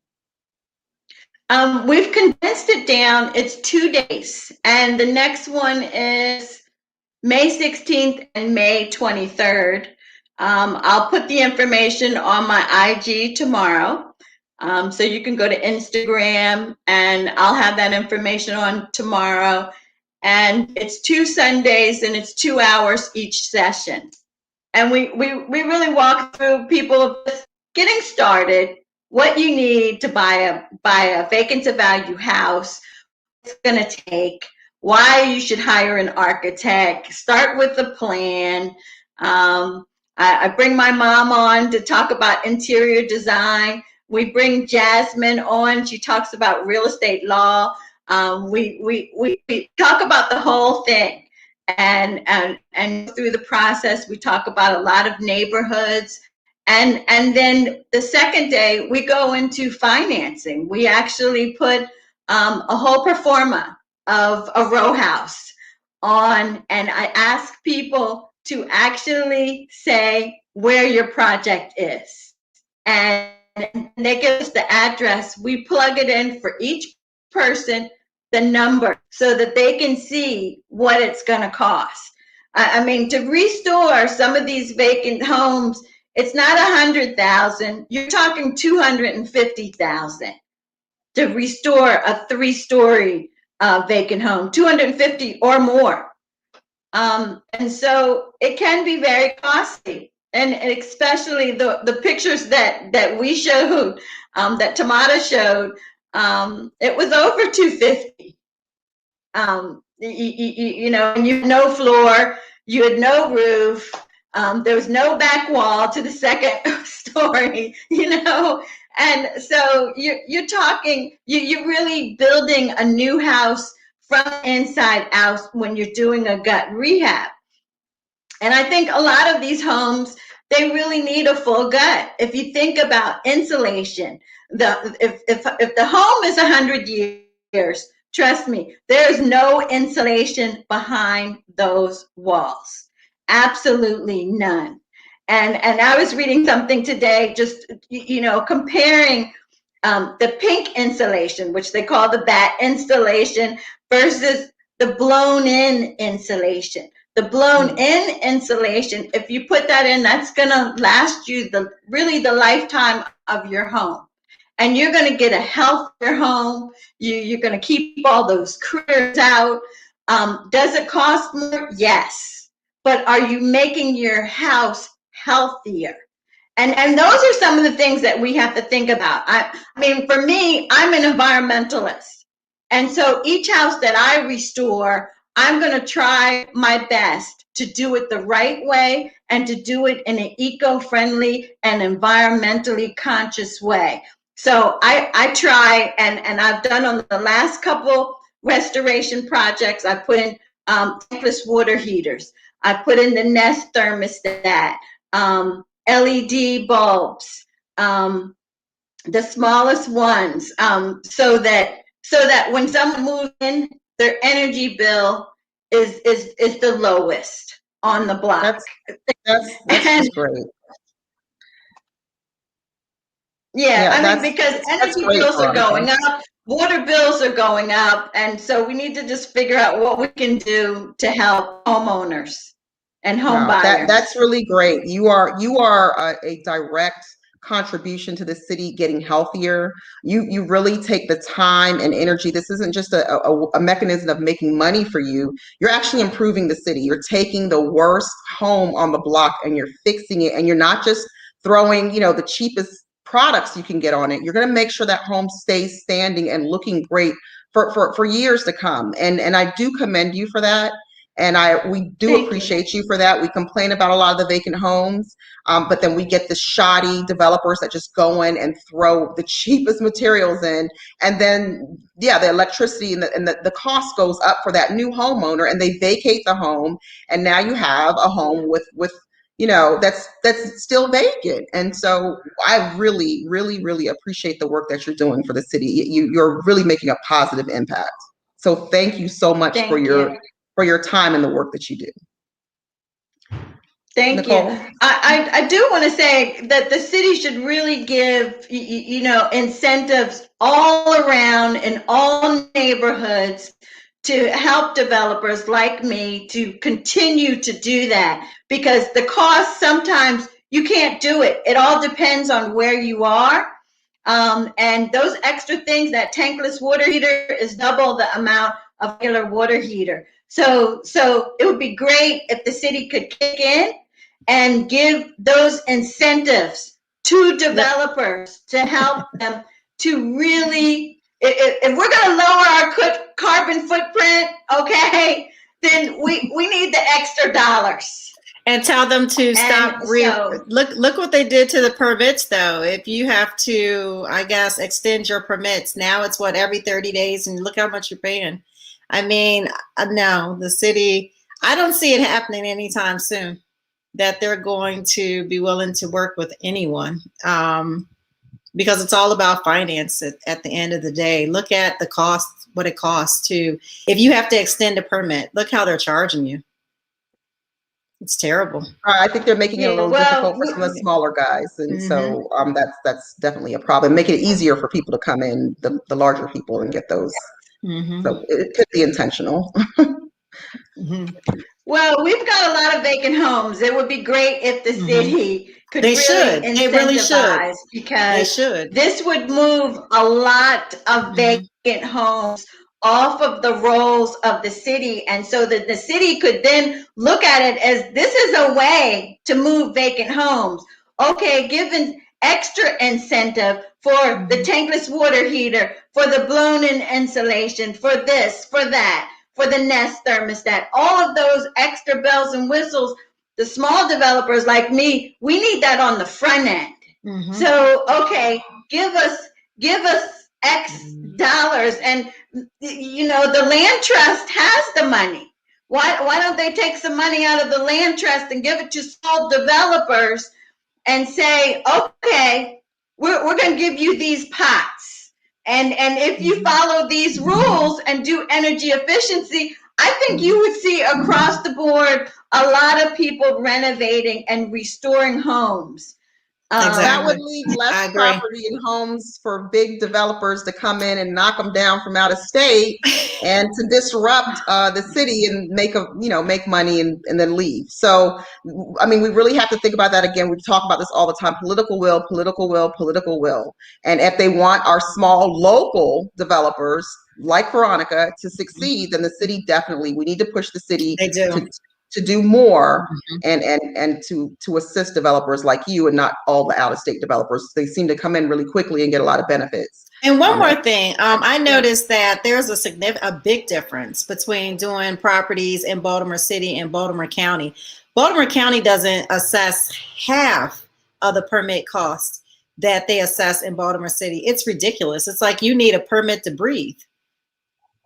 We've condensed it down. It's 2 days, and the next one is May 16th and May 23rd. I'll put the information on my IG tomorrow. So you can go to Instagram and I'll have that information on tomorrow. And it's 2 Sundays and it's 2 hours each session. And we really walk through people just getting started, what you need to buy a vacant to value house, it's going to take, why you should hire an architect, start with the plan. I bring my mom on to talk about interior design. We bring Jasmine on. She talks about real estate law. We talk about the whole thing. And through the process, we talk about a lot of neighborhoods. And then the second day, we go into financing. We actually put a whole pro forma of a row house on, and I ask people to actually say where your project is. And they give us the address. We plug it in for each person, the number, so that they can see what it's going to cost. I mean, to restore some of these vacant homes, it's not $100,000. You're talking $250,000 to restore a 3-story vacant home, 250 or more. And so it can be very costly. And especially the pictures that we showed, that Tamara showed, it was over 250. You know, and you had no floor, you had no roof, there was no back wall to the second story, you know. And so you're talking, you're really building a new house from inside out when you're doing a gut rehab. And I think a lot of these homes, they really need a full gut. If you think about insulation, if the home is 100 years, trust me, there's no insulation behind those walls. Absolutely none. And I was reading something today, just, you know, comparing the pink insulation, which they call the bat installation, versus the blown in insulation. The blown in insulation, if you put that in, that's going to last you really the lifetime of your home. And you're going to get a healthier home. You're going to keep all those critters out. Does it cost more? Yes. But are you making your house healthier? And those are some of the things that we have to think about. I mean, for me, I'm an environmentalist. And so each house that I restore, I'm going to try my best to do it the right way and to do it in an eco-friendly and environmentally conscious way. So I try, and I've done on the last couple restoration projects, I put in tankless water heaters. I put in the Nest thermostat, LED bulbs, the smallest ones, so that when someone moves in, their energy bill is the lowest on the block. That's just great. Yeah, I mean, because energy bills are going up, water bills are going up, and so we need to just figure out what we can do to help homeowners and home buyers. That's really great. You are a direct contribution to the city getting healthier. You really take the time and energy. This isn't just a mechanism of making money for you. You're actually improving the city. You're taking the worst home on the block and you're fixing it. And you're not just throwing, you know, the cheapest products you can get on it. You're going to make sure that home stays standing and looking great for years to come. And I do commend you for that. And we do appreciate you for that. We complain about a lot of the vacant homes, but then we get the shoddy developers that just go in and throw the cheapest materials in. And then, yeah, the electricity and the cost goes up for that new homeowner, and they vacate the home. And now you have a home with you know, that's still vacant. And so I really, really, really appreciate the work that you're doing for the city. You're really making a positive impact. So thank you so much for your time and the work that you do. Thank Nicole? you. I do want to say that the city should really give, you know, incentives all around in all neighborhoods to help developers like me to continue to do that, because the cost, sometimes you can't do it. It all depends on where you are. And those extra things, that tankless water heater is double the amount of regular water heater. So it would be great if the city could kick in and give those incentives to developers to help them to really, if we're going to lower our carbon footprint, okay, then we need the extra dollars. And tell them to stop. Look what they did to the permits, though. If you have to, I guess, extend your permits, now it's what, every 30 days, and look how much you're paying. I mean, no, the city, I don't see it happening anytime soon, that they're going to be willing to work with anyone, because it's all about finance at the end of the day. Look at the cost, what it costs to, if you have to extend a permit, look how they're charging you. It's terrible. I think they're making it a little difficult for some of the smaller guys, and so that's definitely a problem. Make it easier for people to come in, the larger people, and get those. So it could be intentional. Well, we've got a lot of vacant homes. It would be great if the city could really incentivize, because this would move a lot of vacant homes off of the rolls of the city, and so that the city could then look at it as, this is a way to move vacant homes. Okay, given extra incentive for the tankless water heater, for the blown-in insulation, for this, for that, for the Nest thermostat, all of those extra bells and whistles, the small developers like me, we need that on the front end. So, okay, give us X dollars, and you know, the land trust has the money. Why don't they take some money out of the land trust and give it to small developers and say, okay, we're going to give you these pots, and if you follow these rules and do energy efficiency, I think you would see across the board a lot of people renovating and restoring homes. That would leave less property and homes for big developers to come in and knock them down from out of state and to disrupt the city and make money and then leave. So, I mean, we really have to think about that again. We talk about this all the time: political will, political will, political will. And if they want our small local developers like Veronica to succeed, then the city definitely, we need to push the city to do more and to assist developers like you, and not all the out-of-state developers. They seem to come in really quickly and get a lot of benefits. And one more thing, I noticed that there's a big difference between doing properties in Baltimore City and Baltimore County. Baltimore County doesn't assess half of the permit costs that they assess in Baltimore City. It's ridiculous. It's like you need a permit to breathe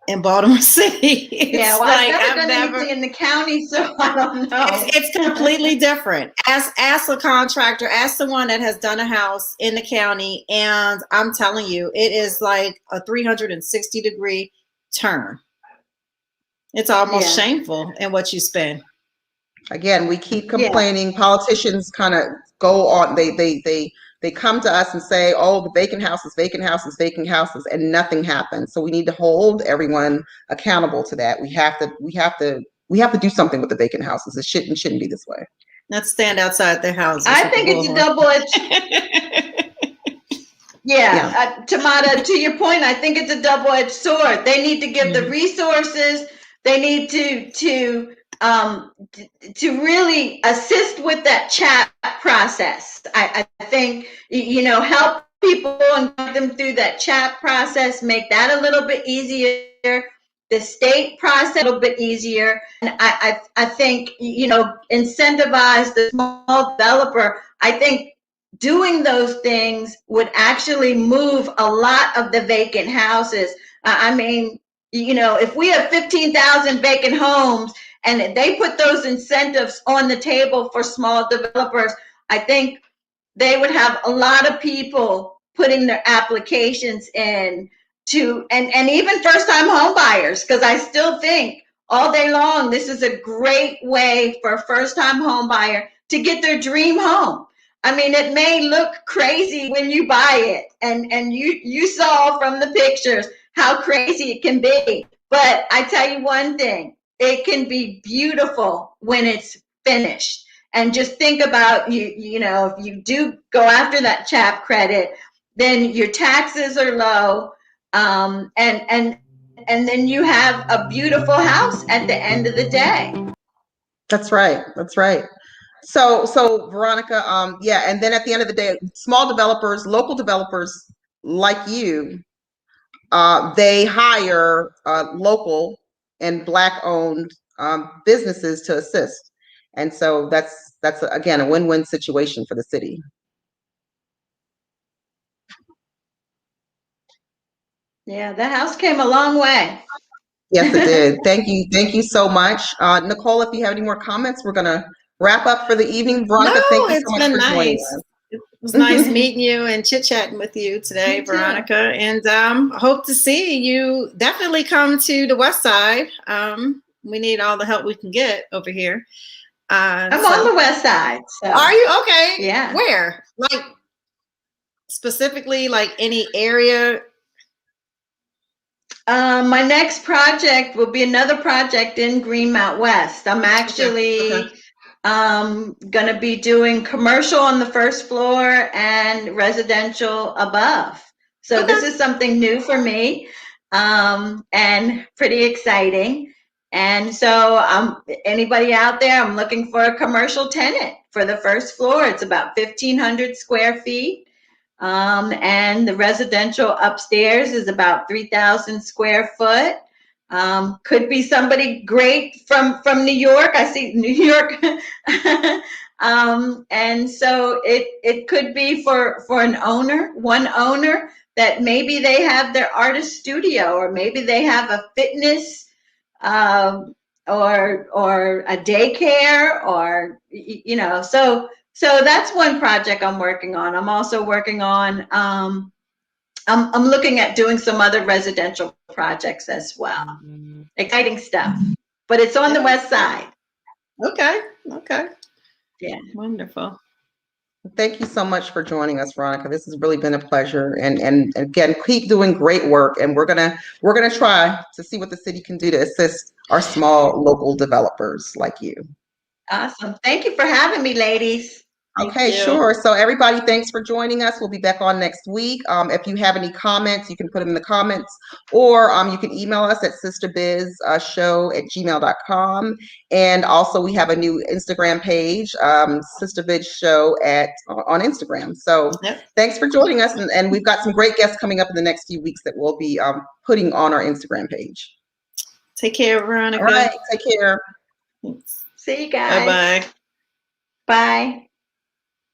in Baltimore City. Well, like, I've never done anything in the county, so I don't know. It's completely different. As a contractor, as someone that has done a house in the county, and I'm telling you, it is like a 360-degree turn. It's almost shameful in what you spend. Again, we keep complaining. Politicians kind of go on. They come to us and say, oh, the vacant houses, vacant houses, vacant houses, and nothing happens. So we need to hold everyone accountable to that. We have to do something with the vacant houses. It shouldn't be this way. Let's stand outside their houses. I think it's a double-edged. Tamara, to your point, I think it's a double-edged sword. They need to give the resources. They need to really assist with that chat process. I think, help people and get them through that chat process, make that a little bit easier, the state process a little bit easier. And I think, incentivize the small developer. I think doing those things would actually move a lot of the vacant houses. I mean, if we have 15,000 vacant homes, and they put those incentives on the table for small developers, I think they would have a lot of people putting their applications in and even first-time home buyers, because I still think all day long, this is a great way for a first-time home buyer to get their dream home. I mean, it may look crazy when you buy it, and you saw from the pictures how crazy it can be. But I tell you one thing, it can be beautiful when it's finished. And just think about you know, if you do go after that CHAP credit, then your taxes are low, and then you have a beautiful house at the end of the day. That's right. That's right. So Veronica, yeah, and then at the end of the day, small developers, local developers like you, they hire local and Black-owned businesses to assist, and so that's again a win-win situation for the city. Yeah, the house came a long way. Yes, it did. Thank you so much, Nicole. If you have any more comments, we're gonna wrap up for the evening. No, Veronica, thank you so it's much been for joining nice. us. It was nice meeting you and chit-chatting with you today, Me too. Veronica. And hope to see you. Definitely come to the West Side. We need all the help we can get over here. I'm on the West Side. So. Are you? Okay. Yeah. Where? Like specifically, like any area? My next project will be another project in Greenmount West. I'm actually going to be doing commercial on the first floor and residential above. So this is something new for me, and pretty exciting. And so anybody out there, I'm looking for a commercial tenant for the first floor. It's about 1,500 square feet. And the residential upstairs is about 3,000 square foot. Could be somebody great from New York. I see New York. And so it could be for one owner that maybe they have their artist studio, or maybe they have a fitness, or a daycare, or you know, so that's one project I'm working on. I'm also working on, I'm looking at doing some other residential projects as well. Exciting stuff, but it's on the West Side. Okay. Yeah. Wonderful. Thank you so much for joining us, Veronica. This has really been a pleasure, and again, keep doing great work. And we're gonna try to see what the city can do to assist our small local developers like you. Awesome. Thank you for having me, ladies. Okay, sure. So everybody, thanks for joining us. We'll be back on next week. If you have any comments, you can put them in the comments, or you can email us at sistabizshow@gmail.com. And also we have a new Instagram page, SISTABIZ Show on Instagram. So thanks for joining us. And we've got some great guests coming up in the next few weeks that we'll be putting on our Instagram page. Take care, Veronica. All right, take care. Thanks. See you guys. Bye-bye. Bye.